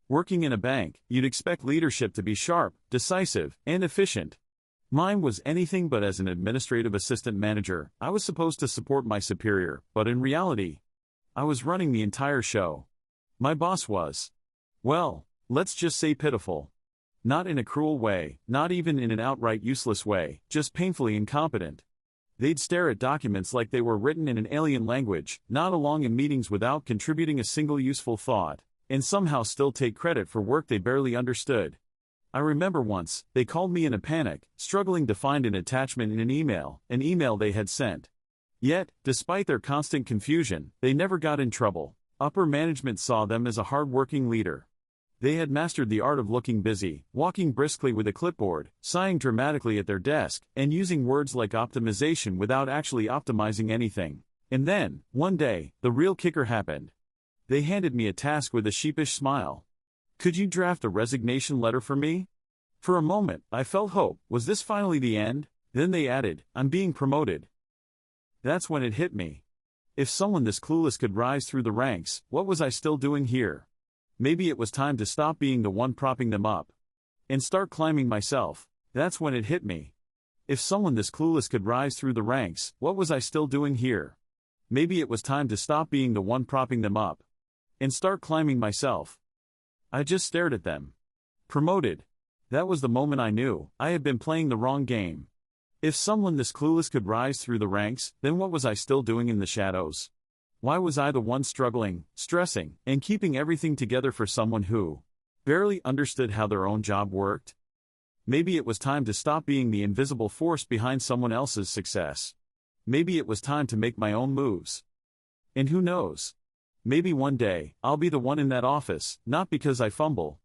Working in a bank, you'd expect leadership to be sharp, decisive, and efficient. Mine was anything but. As an administrative assistant manager, I was supposed to support my superior, but in reality, I was running the entire show. My boss was, well, let's just say pitiful. Not in a cruel way, not even in an outright useless way, just painfully incompetent. They'd stare at documents like they were written in an alien language, nod along in meetings without contributing a single useful thought, and somehow still take credit for work they barely understood. I remember once, they called me in a panic, struggling to find an attachment in an email they had sent. Yet, despite their constant confusion, they never got in trouble. Upper management saw them as a hard-working leader. They had mastered the art of looking busy, walking briskly with a clipboard, sighing dramatically at their desk, and using words like optimization without actually optimizing anything. And then, one day, the real kicker happened. They handed me a task with a sheepish smile. "Could you draft a resignation letter for me?" For a moment, I felt hope. Was this finally the end? Then they added, "I'm being promoted." That's when it hit me. If someone this clueless could rise through the ranks, what was I still doing here? Maybe it was time to stop being the one propping them up and start climbing myself. That's when it hit me. If someone this clueless could rise through the ranks, what was I still doing here? Maybe it was time to stop being the one propping them up and start climbing myself. I just stared at them. Promoted. That was the moment I knew I had been playing the wrong game. If someone this clueless could rise through the ranks, then what was I still doing in the shadows? Why was I the one struggling, stressing, and keeping everything together for someone who barely understood how their own job worked? Maybe it was time to stop being the invisible force behind someone else's success. Maybe it was time to make my own moves. And who knows? Maybe one day, I'll be the one in that office, not because I fumble,